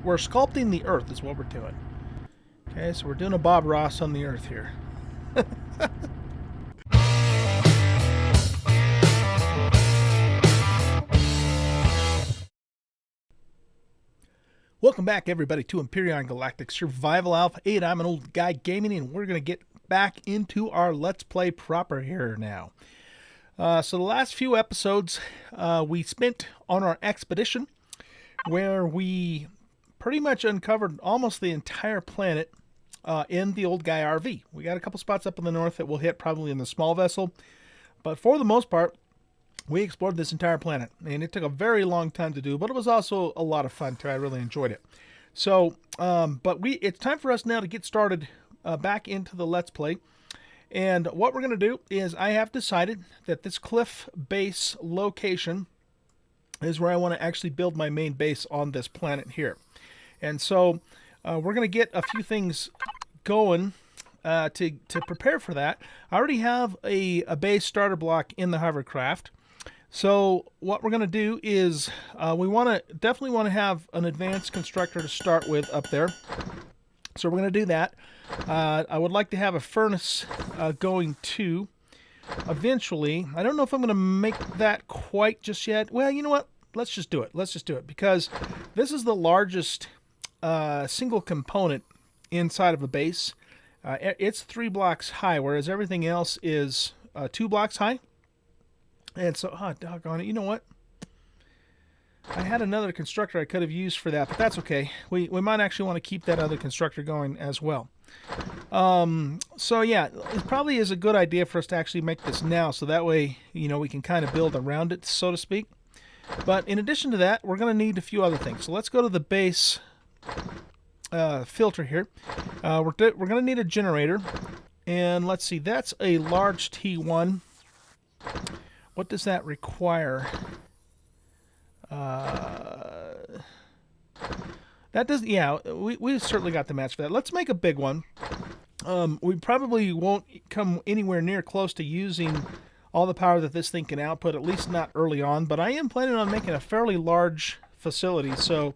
we're sculpting the Earth is what we're doing. Okay, so we're doing a Bob Ross on the Earth here. Welcome back, everybody, to Empyrion Galactic Survival Alpha 8. I'm an old guy gaming, and we're going to get back into our Let's Play proper here now. So the last few episodes we spent on our expedition, where we pretty much uncovered almost the entire planet in the Oldguy RV. We got a couple spots up in the north that we'll hit probably in the small vessel, but for the most part, we explored this entire planet, and it took a very long time to do, but it was also a lot of fun too. I really enjoyed it. So, it's time for us now to get started back into the Let's Play. And what we're going to do is I have decided that this cliff base location is where I want to actually build my main base on this planet here. And so we're going to get a few things going to prepare for that. I already have a base starter block in the hovercraft. So what we're going to do is we definitely want to have an advanced constructor to start with up there. So we're going to do that. I would like to have a furnace going too eventually. I don't know if I'm going to make that quite just yet. Well, you know what? Let's just do it. Let's just do it, because this is the largest single component inside of a base. It's 3 blocks high, whereas everything else is 2 blocks high. And so, doggone it, you know what? I had another constructor I could have used for that, but that's okay. We might actually want to keep that other constructor going as well. So yeah, it probably is a good idea for us to actually make this now, so that way, you know, we can kind of build around it, so to speak. But in addition to that, we're going to need a few other things. So let's go to the base filter here. We're going to need a generator, and let's see, that's a large T1. What does that require? That does, yeah, we certainly got the match for that. Let's make a big one. We probably won't come anywhere near close to using all the power that this thing can output, at least not early on, but I am planning on making a fairly large facility. So,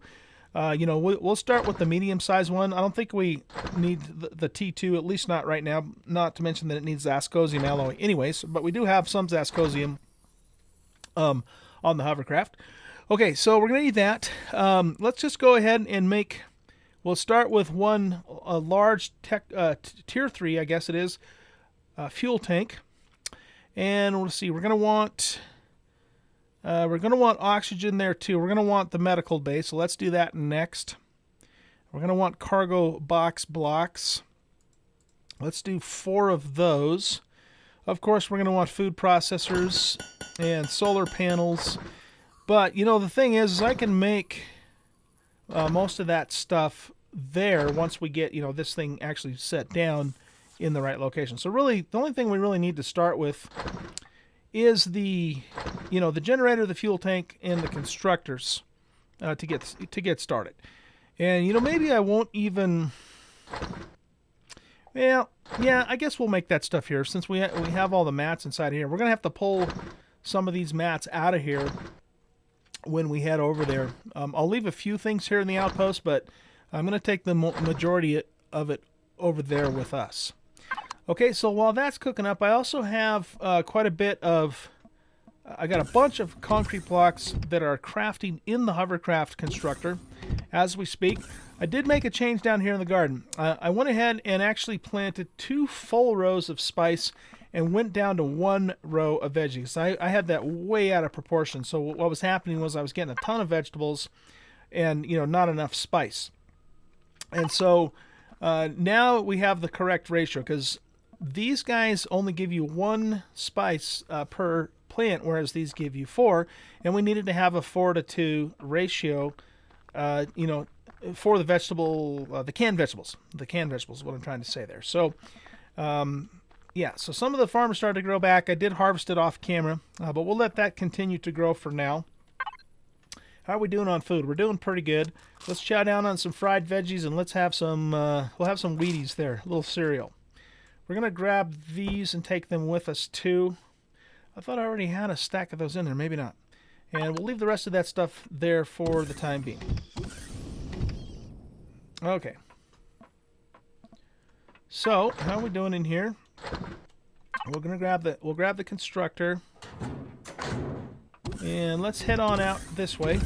you know, we'll start with the medium-sized one. I don't think we need the T2, at least not right now, not to mention that it needs Zascosium alloy anyways, but we do have some Zascosium on the hovercraft. Okay, so we're going to need that. Let's just go ahead and make... We'll start with a large tier 3, I guess it is, fuel tank. And we'll see, we're going to want oxygen there too. We're going to want the medical bay, so let's do that next. We're going to want cargo box blocks. Let's do 4 of those. Of course, we're going to want food processors and solar panels. But, you know, the thing is I can make most of that stuff there once we get, you know, this thing actually set down in the right location. So really, the only thing we really need to start with is the generator, the fuel tank, and the constructors to get started. And, you know, maybe I won't even... Well, yeah, I guess we'll make that stuff here since we have all the mats inside here. We're going to have to pull some of these mats out of here when we head over there. I'll leave a few things here in the outpost, but I'm going to take the majority of it over there with us. Okay, so while that's cooking up, I also have quite a bit of... I got a bunch of concrete blocks that are crafting in the hovercraft constructor as we speak. I did make a change down here in the garden. I went ahead and actually planted 2 full rows of spice and went down to 1 row of veggies. I had that way out of proportion. So what was happening was I was getting a ton of vegetables and, you know, not enough spice. And so now we have the correct ratio, because these guys only give you 1 spice per plant, whereas these give you 4, and we needed to have a 4-to-2 ratio, you know, for the canned vegetables. The canned vegetables is what I'm trying to say there. So, yeah, so some of the farms started to grow back. I did harvest it off camera, but we'll let that continue to grow for now. How are we doing on food? We're doing pretty good. Let's chow down on some fried veggies, and let's have some, we'll have some Wheaties there, a little cereal. We're going to grab these and take them with us too. I thought I already had a stack of those in there, maybe not. And we'll leave the rest of that stuff there for the time being. Okay. So, how are we doing in here? We're gonna grab the constructor, and let's head on out this way.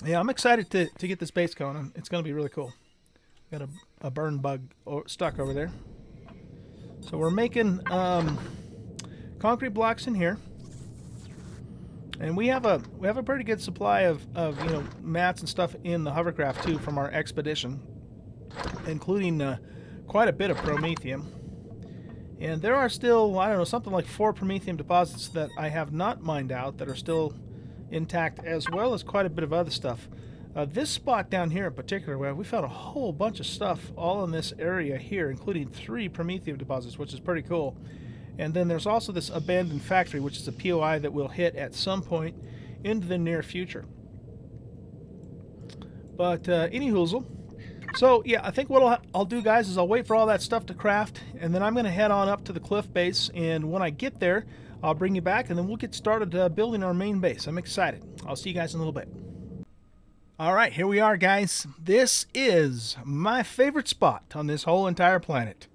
Yeah, I'm excited to get this base going. It's gonna be really cool. Got a burn bug stuck over there. So we're making concrete blocks in here, and we have a pretty good supply of mats and stuff in the hovercraft too from our expedition, including quite a bit of promethium. And there are still, I don't know, something like 4 promethium deposits that I have not mined out that are still intact, as well as quite a bit of other stuff. This spot down here in particular, we found a whole bunch of stuff all in this area here, including 3 promethium deposits, which is pretty cool. And then there's also this abandoned factory, which is a POI that we'll hit at some point into the near future. But anyhoozle. So yeah, I think what I'll do, guys, is I'll wait for all that stuff to craft, and then I'm going to head on up to the cliff base, and when I get there, I'll bring you back, and then we'll get started building our main base. I'm excited. I'll see you guys in a little bit. All right, here we are, guys. This is my favorite spot on this whole entire planet.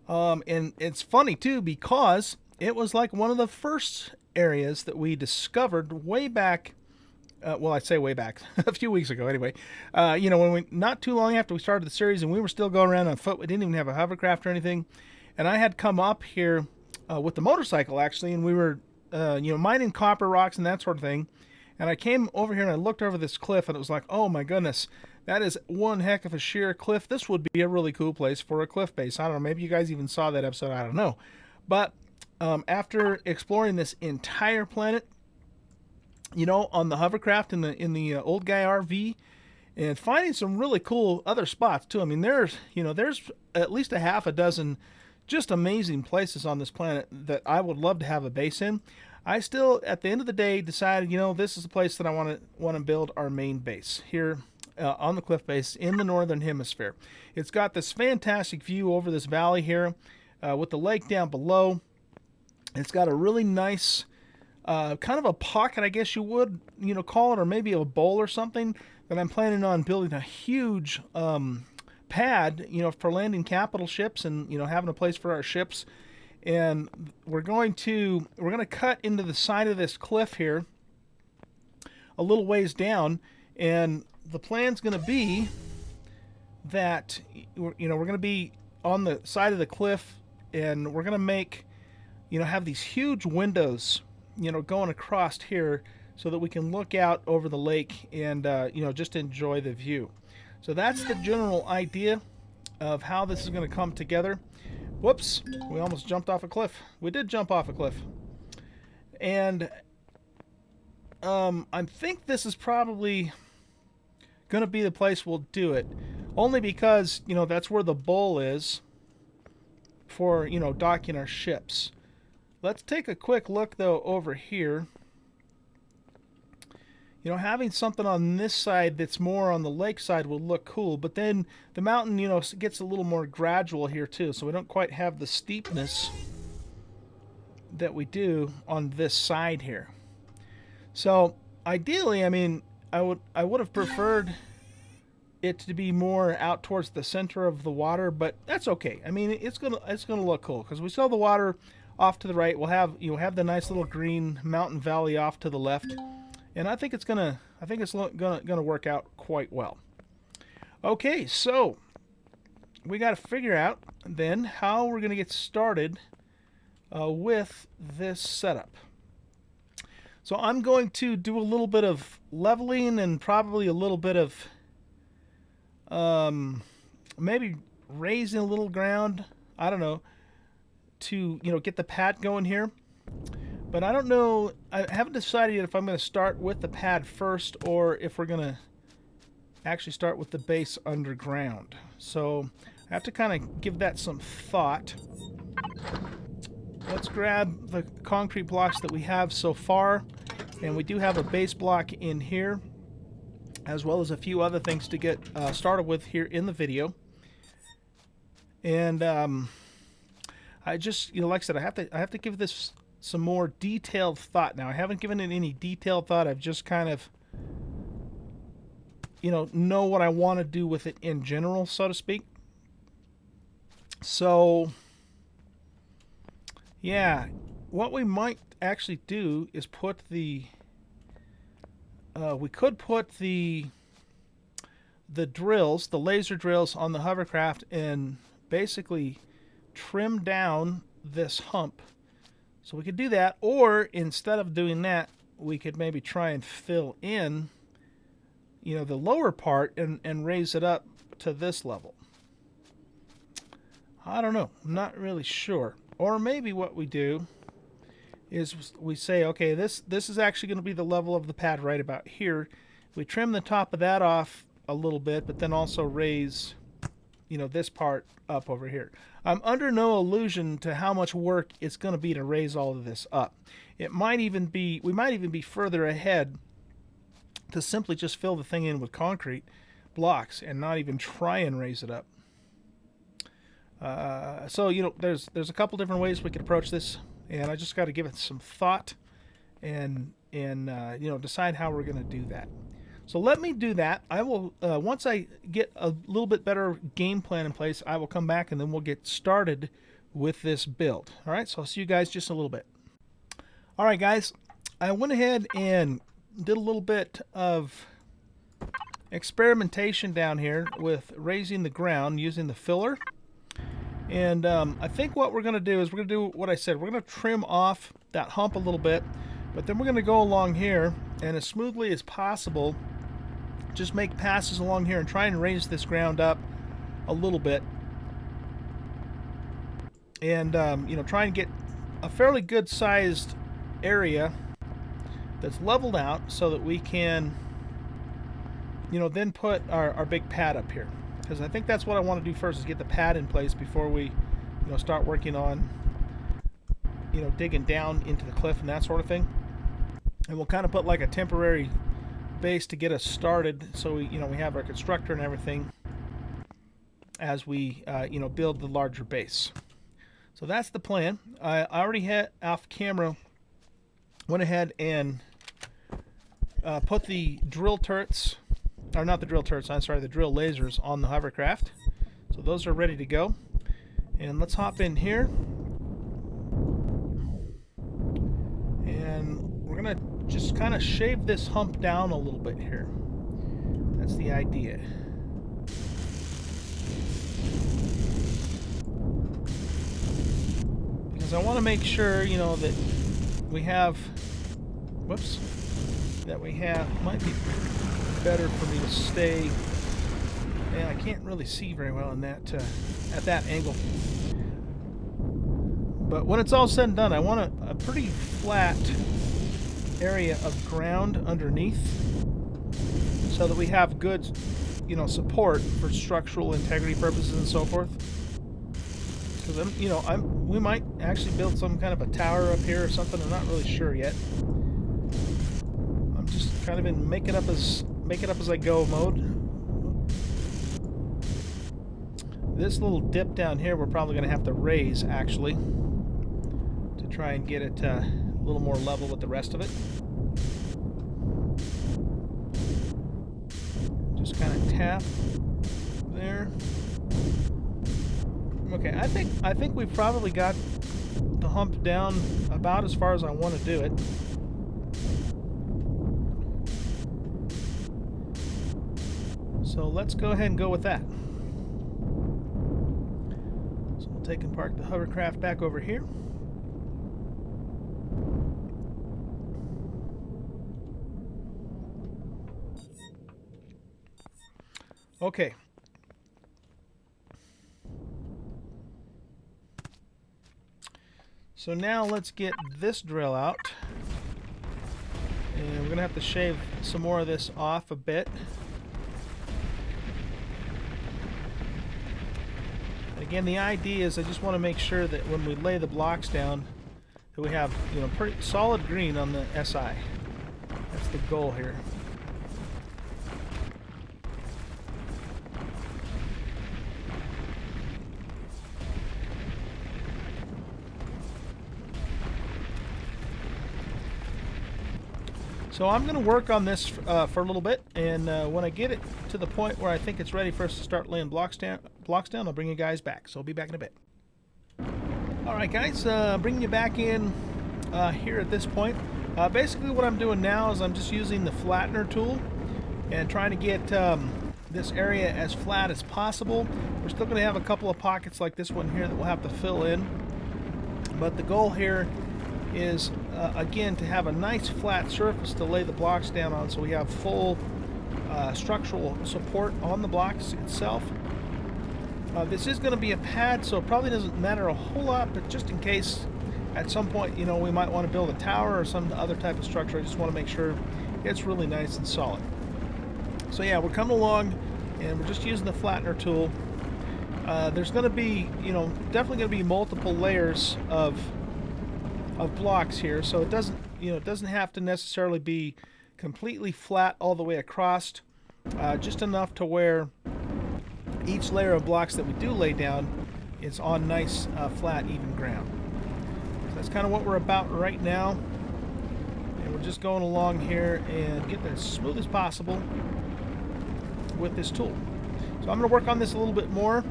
And it's funny, too, because it was like one of the first areas that we discovered way back. Well, I'd say way back, a few weeks ago anyway. When not too long after we started the series, and we were still going around on foot. We didn't even have a hovercraft or anything. And I had come up here with the motorcycle, actually, and we were, mining copper rocks and that sort of thing. And I came over here and I looked over this cliff, and it was like, oh my goodness, that is one heck of a sheer cliff. This would be a really cool place for a cliff base. I don't know, maybe you guys even saw that episode, I don't know. But after exploring this entire planet, on the hovercraft in the Oldguy RV, and finding some really cool other spots too. I mean, there's at least a half a dozen just amazing places on this planet that I would love to have a base in. I still, at the end of the day, decided, this is the place that I want to build our main base here on the cliff base in the northern hemisphere. It's got this fantastic view over this valley here with the lake down below. It's got a really nice kind of a pocket, I guess you would, call it, or maybe a bowl or something, that I'm planning on building a huge pad, for landing capital ships and, having a place for our ships. And we're going to cut into the side of this cliff here a little ways down, and the plan's going to be that, we're going to be on the side of the cliff, and we're going to make, have these huge windows going across here so that we can look out over the lake and, just enjoy the view. So that's the general idea of how this is going to come together. Whoops, we almost jumped off a cliff. We did jump off a cliff. And I think this is probably going to be the place we'll do it. Only because, that's where the bowl is for, docking our ships. Let's take a quick look, though, over here. Having something on this side that's more on the lake side will look cool, but then the mountain, gets a little more gradual here, too, so we don't quite have the steepness that we do on this side here. So, ideally, I mean, I would have preferred it to be more out towards the center of the water, but that's okay. I mean, it's gonna look cool, because we saw the water off to the right. We'll have the nice little green mountain valley off to the left, and I think it's gonna work out quite well. Okay, so we got to figure out then how we're gonna get started with this setup. So I'm going to do a little bit of leveling and probably a little bit of maybe raising a little ground. I don't know, to get the pad going here. But I don't know, I haven't decided yet if I'm going to start with the pad first or if we're going to actually start with the base underground. So I have to kind of give that some thought. Let's grab the concrete blocks that we have so far, and we do have a base block in here, as well as a few other things to get started with here in the video. And I just, like I said, I have to give this some more detailed thought. Now, I haven't given it any detailed thought. I've just kind of know what I want to do with it in general, so to speak. So, yeah, what we might actually do is put the we could put the drills, the laser drills, on the hovercraft and basically trim down this hump. So we could do that, or instead of doing that, we could maybe try and fill in, the lower part and raise it up to this level. I don't know. I'm not really sure. Or maybe what we do is we say, okay, this is actually going to be the level of the pad right about here. We trim the top of that off a little bit, but then also raise, this part up over here. I'm under no illusion to how much work it's going to be to raise all of this up. We might even be further ahead to simply just fill the thing in with concrete blocks and not even try and raise it up. So there's a couple different ways we could approach this, and I just got to give it some thought and decide how we're going to do that. So let me do that. I will once I get a little bit better game plan in place, I will come back and then we'll get started with this build. All right, so I'll see you guys just a little bit. All right, guys, I went ahead and did a little bit of experimentation down here with raising the ground using the filler. And I think what we're going to do is we're going to do what I said. We're going to trim off that hump a little bit, but then we're going to go along here and as smoothly as possible just make passes along here and try and raise this ground up a little bit. And, try and get a fairly good sized area that's leveled out so that we can, then put our big pad up here. Because I think that's what I want to do first, is get the pad in place before we, start working on, digging down into the cliff and that sort of thing. And we'll kind of put like a temporary base to get us started, so we have our constructor and everything as we, build the larger base. So that's the plan. I already had off camera, went ahead and put the drill turrets. Or not the drill turrets, I'm sorry, the drill lasers on the hovercraft. So those are ready to go. And let's hop in here. And we're going to just kind of shave this hump down a little bit here. That's the idea. Because I want to make sure, that we have... Whoops. That we have... Might be better for me to stay. Man, I can't really see very well in that at that angle. But when it's all said and done, I want a pretty flat area of ground underneath, so that we have good, support for structural integrity purposes and so forth. Because we might actually build some kind of a tower up here or something. I'm not really sure yet. I'm just kind of in make it up as I go mode. This little dip down here we're probably going to have to raise, actually, to try and get it a little more level with the rest of it. Just kind of tap there. Okay, I think we've probably got the hump down about as far as I want to do it. So let's go ahead and go with that. So we'll take and park the hovercraft back over here. Okay. So now let's get this drill out. And we're going to have to shave some more of this off a bit. Again, the idea is I just want to make sure that when we lay the blocks down, that we have, pretty solid green on the SI. That's the goal here. So I'm going to work on this for a little bit, and when I get it to the point where I think it's ready for us to start laying blocks down, I'll bring you guys back. So I'll be back in a bit. Alright guys, bringing you back in here at this point. Basically what I'm doing now is I'm just using the flattener tool and trying to get this area as flat as possible. We're still going to have a couple of pockets like this one here that we'll have to fill in. But the goal here is, again, to have a nice flat surface to lay the blocks down on so we have full structural support on the blocks itself. This is going to be a pad, so it probably doesn't matter a whole lot, but just in case at some point, you know, we might want to build a tower or some other type of structure, I just want to make sure it's really nice and solid. So yeah, we're coming along, and we're just using the flattener tool. There's going to be, you know, definitely going to be multiple layers of blocks here, so it doesn't, you know, it doesn't have to necessarily be completely flat all the way across, just enough to where each layer of blocks that we do lay down is on nice, flat, even ground. So that's kind of what we're about right now, and we're just going along here and getting it as smooth as possible with this tool. So I'm going to work on this a little bit more.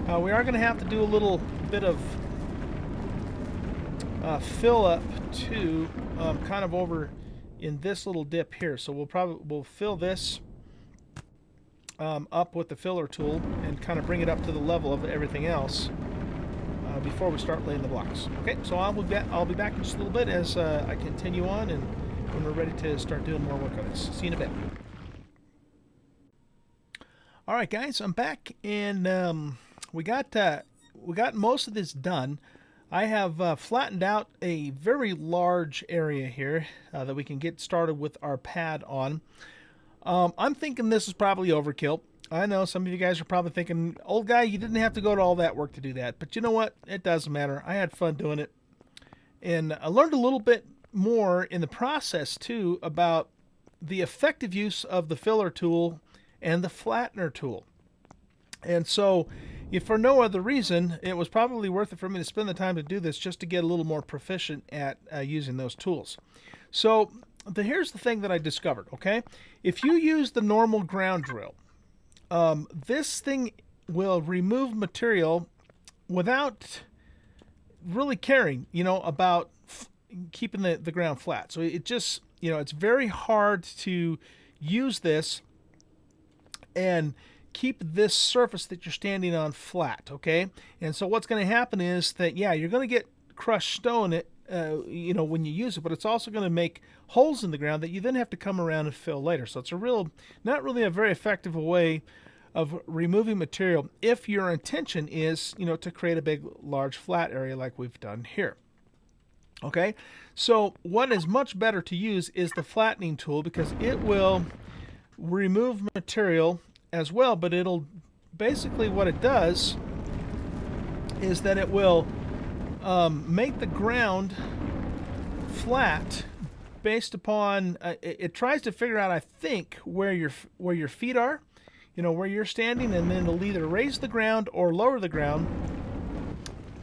We are going to have to do a little bit of fill up too, kind of over in this little dip here. So we'll fill this up with the filler tool and kind of bring it up to the level of everything else before we start laying the blocks. Okay, so I'll be back in just a little bit as I continue on, and when we're ready to start doing more work on this. See you in a bit. All right, guys, I'm back, and we got most of this done. I have flattened out a very large area here that we can get started with our pad on. I'm thinking this is probably overkill. I know some of you guys are probably thinking, old guy, you didn't have to go to all that work to do that. But you know what? It doesn't matter. I had fun doing it. And I learned a little bit more in the process, too, about the effective use of the filler tool and the flattener tool. And so, if for no other reason, it was probably worth it for me to spend the time to do this just to get a little more proficient at using those tools. So here's the thing that I discovered, okay? If you use the normal ground drill, this thing will remove material without really caring, you know, about keeping the ground flat. So it just, you know, it's very hard to use this and keep this surface that you're standing on flat, okay? And so what's going to happen is that, yeah, you're going to get crushed stone, you know, when you use it, but it's also going to make holes in the ground that you then have to come around and fill later. So it's not really a very effective way of removing material if your intention is, you know, to create a big, large, flat area like we've done here. Okay, so what is much better to use is the flattening tool, because it will remove material as well, but it'll basically, what it does is that it will make the ground flat based upon it tries to figure out, I think, where your feet are, you know, where you're standing, and then it'll either raise the ground or lower the ground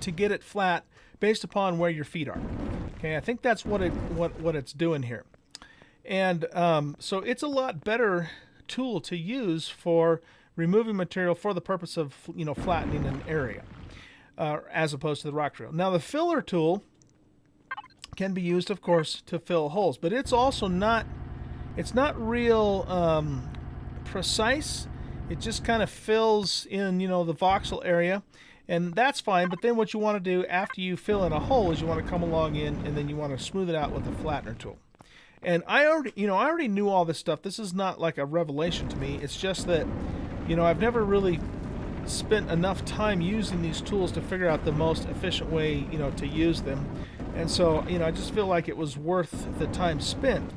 to get it flat based upon where your feet are. Okay, I think that's what it's doing here. And so it's a lot better tool to use for removing material for the purpose of, you know, flattening an area, as opposed to the rock drill. Now the filler tool can be used, of course, to fill holes, but it's also not real precise. It just kind of fills in, you know, the voxel area, and that's fine. But then what you want to do after you fill in a hole is you want to come along in, and then you want to smooth it out with a flattener tool. And I already knew all this stuff. This is not like a revelation to me. It's just that, you know, I've never really spent enough time using these tools to figure out the most efficient way, you know, to use them. And so, you know, I just feel like it was worth the time spent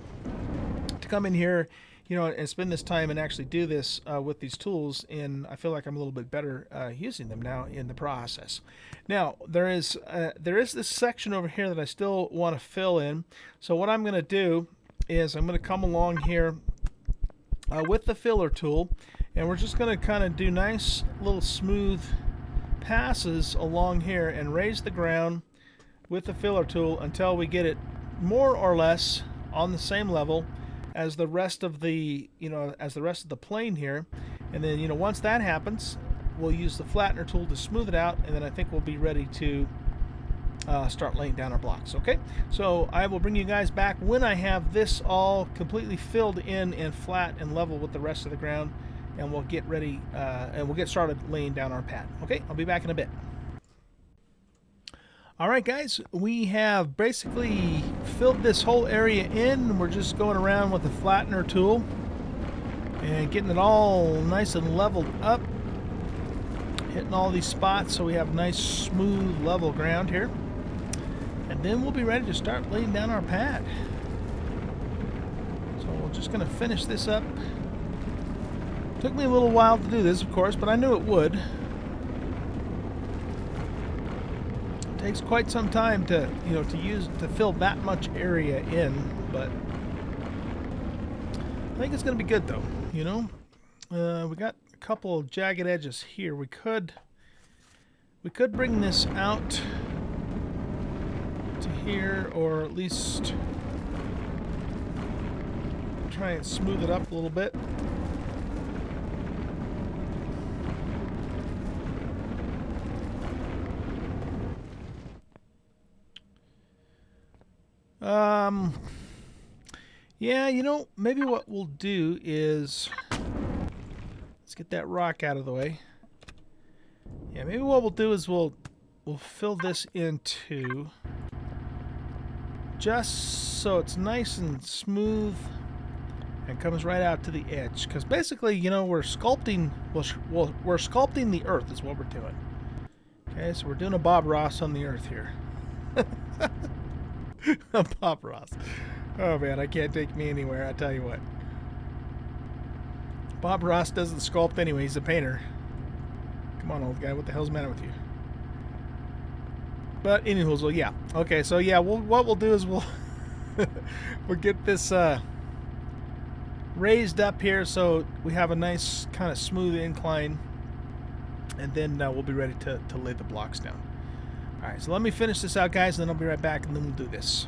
to come in here, you know, and spend this time and actually do this with these tools. And I feel like I'm a little bit better using them now in the process. Now, there is this section over here that I still want to fill in. So what I'm going to do is I'm going to come along here with the filler tool, and we're just going to kind of do nice little smooth passes along here and raise the ground with the filler tool until we get it more or less on the same level as the rest of the plane here. And then once that happens, we'll use the flattener tool to smooth it out, and then I think we'll be ready to start laying down our blocks. Okay, so I will bring you guys back when I have this all completely filled in and flat and level with the rest of the ground, and we'll get ready and we'll get started laying down our pad. Okay, I'll be back in a bit. Alright guys, we have basically filled this whole area in. We're just going around with the flattener tool and getting it all nice and leveled up, hitting all these spots so we have nice smooth level ground here, and then we'll be ready to start laying down our pad. So we're just going to finish this up. Took me a little while to do this, of course, but I knew it would. Takes quite some time to fill that much area in, but I think it's going to be good though. We got a couple of jagged edges here. We could bring this out to here, or at least try and smooth it up a little bit. Yeah, maybe what we'll do is, let's get that rock out of the way. Yeah, maybe what we'll do is we'll fill this into, just so it's nice and smooth and comes right out to the edge. Because basically, we're sculpting, we're sculpting the earth is what we're doing. Okay, so we're doing a Bob Ross on the earth here. Bob Ross. Oh man, I can't take me anywhere, I tell you what. Bob Ross doesn't sculpt anyway, he's a painter. Come on, old guy, what the hell's the matter with you? But anyways, well, yeah. Okay, so yeah, what we'll do is we'll get this raised up here so we have a nice kind of smooth incline, and then we'll be ready to lay the blocks down. Alright, so let me finish this out, guys, and then I'll be right back, and then we'll do this.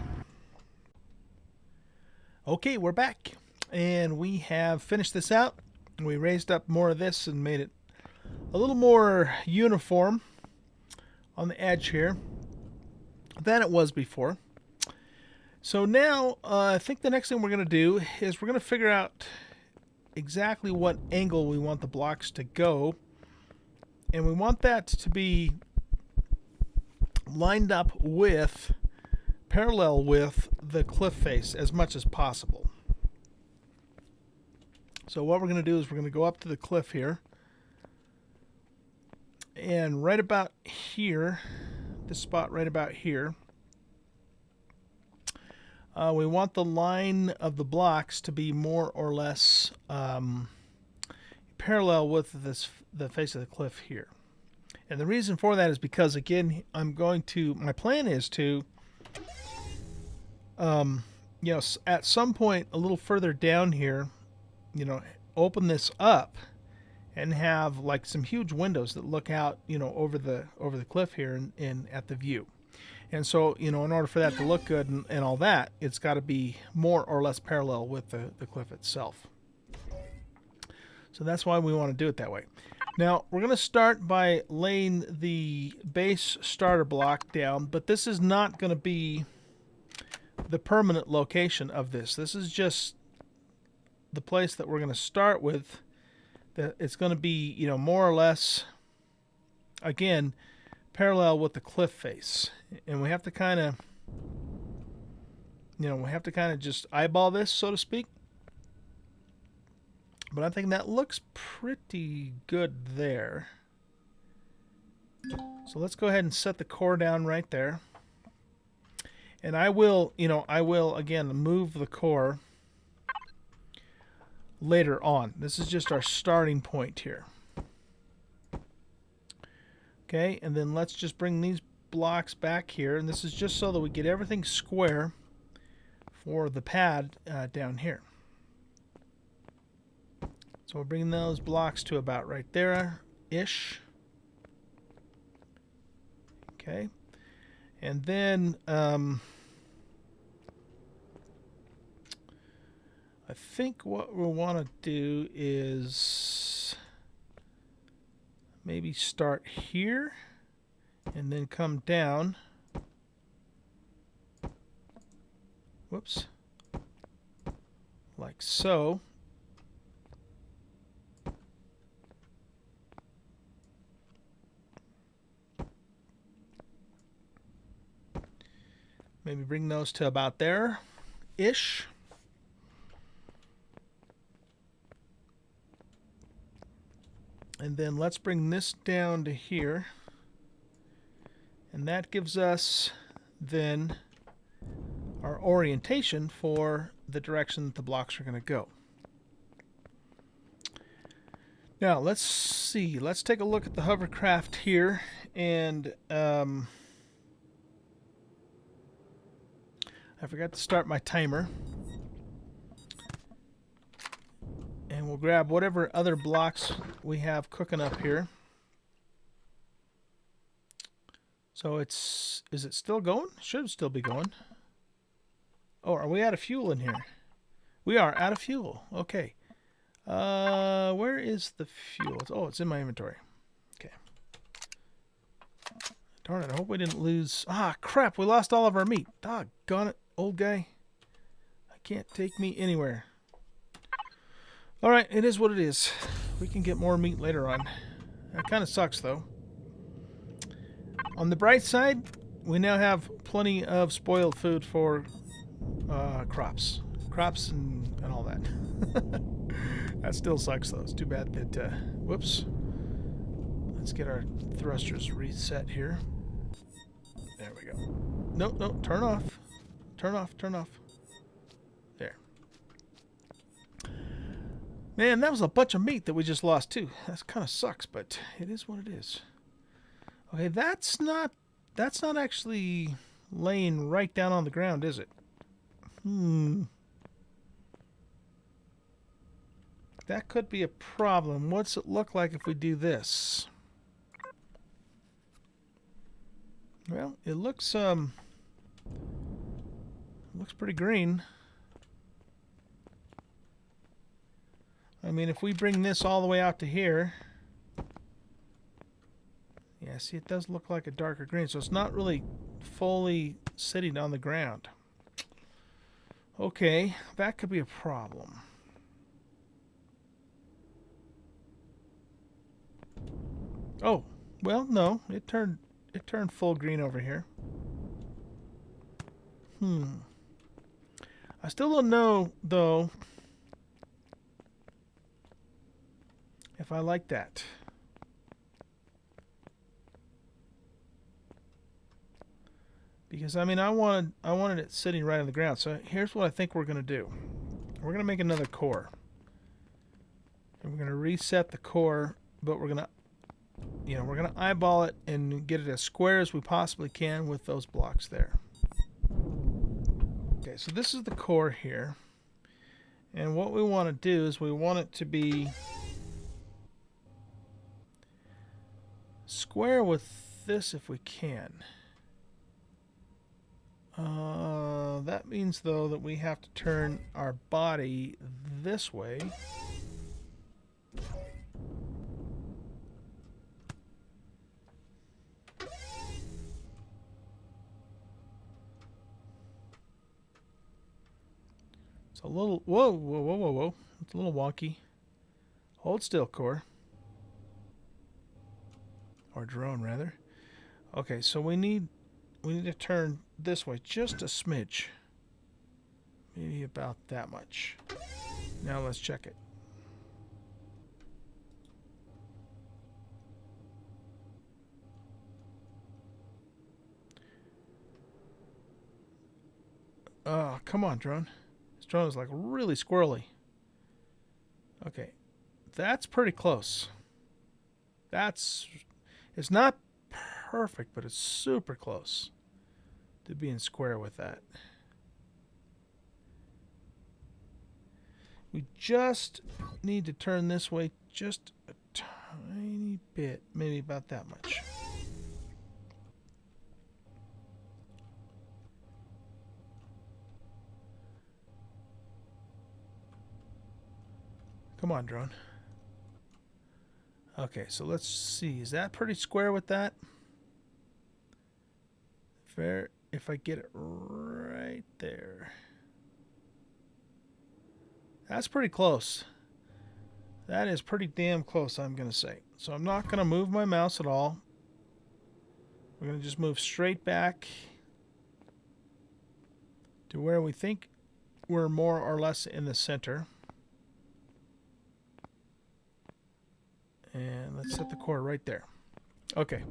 Okay, we're back, and we have finished this out. We raised up more of this and made it a little more uniform on the edge here than it was before. So now, I think the next thing we're going to do is we're going to figure out exactly what angle we want the blocks to go, and we want that to be lined up with, parallel with the cliff face as much as possible. So what we're going to do is we're going to go up to the cliff here, and right about here, this spot right about here, we want the line of the blocks to be more or less parallel with the face of the cliff here. And the reason for that is because, again, my plan is to, at some point a little further down here, open this up and have like some huge windows that look out, over the cliff here and at the view. And so, in order for that to look good and all that, it's got to be more or less parallel with the cliff itself. So that's why we want to do it that way. Now, we're going to start by laying the base starter block down, but this is not going to be the permanent location of this. This is just the place that we're going to start with. It's going to be, more or less, again, parallel with the cliff face. And we have to kind of, just eyeball this, so to speak. But I think that looks pretty good there. So let's go ahead and set the core down right there. And I will again move the core later on. This is just our starting point here. Okay, and then let's just bring these blocks back here, and this is just so that we get everything square for the pad down here. So we're bringing those blocks to about right there-ish. Okay. And then I think what we'll want to do is maybe start here and then come down. Whoops. Like so. Maybe bring those to about there-ish. And then let's bring this down to here. And that gives us then our orientation for the direction that the blocks are going to go. Now, let's see. Let's take a look at the hovercraft here. And I forgot to start my timer. And we'll grab whatever other blocks we have cooking up here. So is it still going? Should still be going. Oh, are we out of fuel in here? We are out of fuel. Okay. Where is the fuel? Oh, it's in my inventory. Okay. Darn it, I hope we didn't lose... Ah, crap, we lost all of our meat. Doggone it, old guy. I can't take me anywhere. Alright, it is what it is. We can get more meat later on. That kind of sucks, though. On the bright side, we now have plenty of spoiled food for crops. Crops and all that. That still sucks, though. It's too bad that... whoops. Let's get our thrusters reset here. There we go. No, no, turn off. Turn off, turn off. There. Man, that was a bunch of meat that we just lost, too. That kind of sucks, but it is what it is. Okay, that's not actually laying right down on the ground, is it? That could be a problem. What's it look like if we do this? Well, it looks pretty green. I mean, if we bring this all the way out to here, yeah, see, it does look like a darker green, so it's not really fully sitting on the ground. Okay, that could be a problem. Oh, well, no, it turned full green over here. I still don't know, though, if I like that. Because, I mean, I wanted it sitting right on the ground. So here's what I think we're going to do. We're going to make another core. And we're going to reset the core, but we're going to, we're going to eyeball it and get it as square as we possibly can with those blocks there. Okay, so this is the core here. And what we want to do is we want it to be square with this if we can. That means, though, that we have to turn our body this way. It's a little... Whoa, whoa, whoa, whoa, whoa. It's a little wonky. Hold still, core. Or drone, rather. Okay, so we need to turn this way just a smidge. Maybe about that much. Now let's check it. Oh, come on, drone. This drone is like really squirrely. Okay. That's pretty close. It's not perfect, but it's super close to being square with that. We just need to turn this way just a tiny bit, maybe about that much. Come on, drone. Okay, so let's see. Is that pretty square with that? Fair if I get it right there. That's pretty close. That is pretty damn close, I'm going to say. So I'm not going to move my mouse at all. We're going to just move straight back to where we think we're more or less in the center. And let's set the core right there. Okay.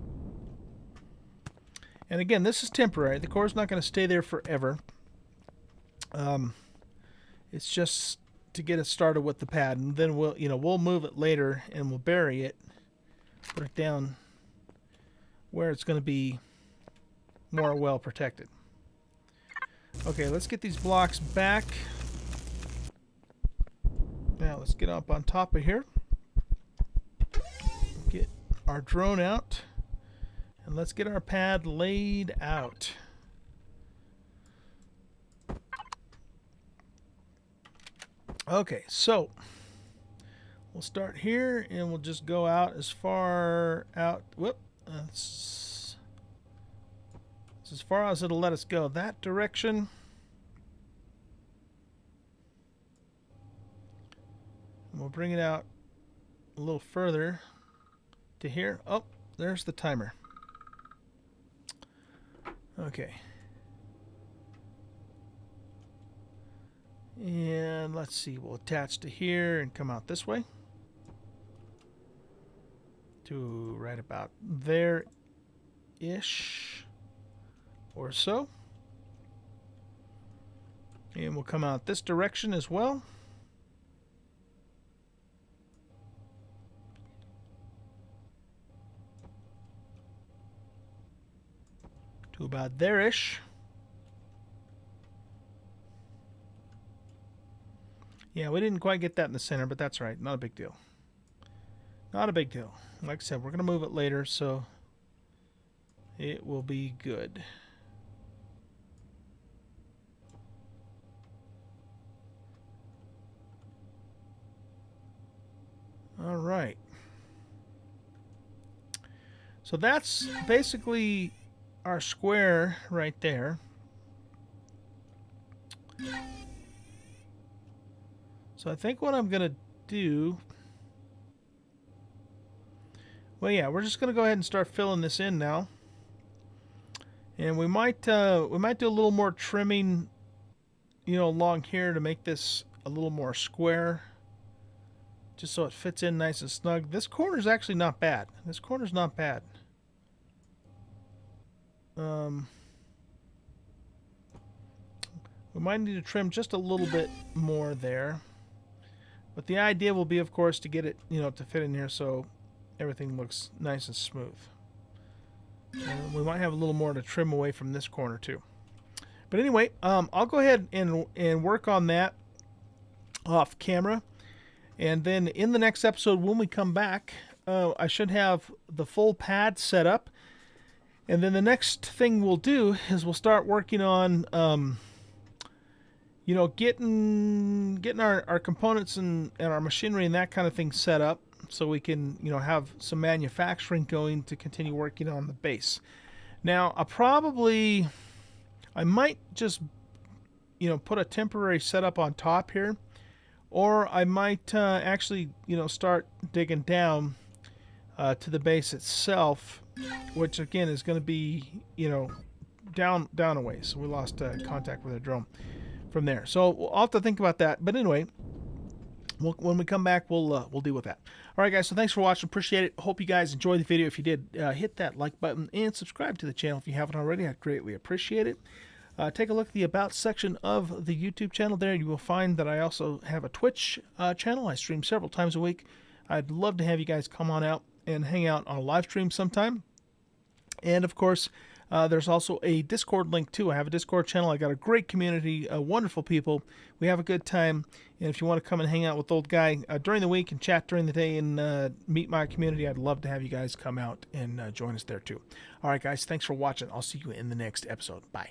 And again, this is temporary. The core's not going to stay there forever. It's just to get it started with the pad, and then we'll move it later and we'll bury it, put it down where it's going to be more well protected. Okay, let's get these blocks back. Now let's get up on top of here. Get our drone out. And let's get our pad laid out. Okay, so we'll start here and we'll just go out as far out. Whoop. That's as far as it'll let us go. That direction. And we'll bring it out a little further to here. Oh, there's the timer. Okay. And let's see, we'll attach to here and come out this way. To right about there-ish or so. And we'll come out this direction as well. To about there-ish. Yeah, we didn't quite get that in the center, but that's right. Not a big deal. Not a big deal. Like I said, we're going to move it later, so it will be good. All right. So that's basically our square right there. So I think what I'm going to do... Well, yeah, we're just going to go ahead and start filling this in now. And we might do a little more trimming, along here to make this a little more square. Just so it fits in nice and snug. This corner's actually not bad. This corner's not bad. We might need to trim just a little bit more there. But the idea will be, of course, to get it, to fit in here so everything looks nice and smooth. And we might have a little more to trim away from this corner, too. But anyway, I'll go ahead and work on that off camera. And then in the next episode, when we come back, I should have the full pad set up. And then the next thing we'll do is we'll start working on... getting our components and our machinery and that kind of thing set up so we can, have some manufacturing going to continue working on the base. Now, I might just, put a temporary setup on top here, or I might actually, start digging down to the base itself, which again is going to be, down a ways. So we lost contact with our drone from there. So I'll have to think about that. But anyway, when we come back, we'll deal with that. All right, guys. So thanks for watching. Appreciate it. Hope you guys enjoyed the video. If you did, hit that like button and subscribe to the channel if you haven't already. I'd greatly appreciate it. Take a look at the About section of the YouTube channel. There you will find that I also have a Twitch channel. I stream several times a week. I'd love to have you guys come on out and hang out on a live stream sometime. And of course, there's also a Discord link too. I have a Discord channel. I got a great community, wonderful people. We have a good time. And if you want to come and hang out with Oldguy during the week and chat during the day and meet my community, I'd love to have you guys come out and join us there too. All right, guys. Thanks for watching. I'll see you in the next episode. Bye.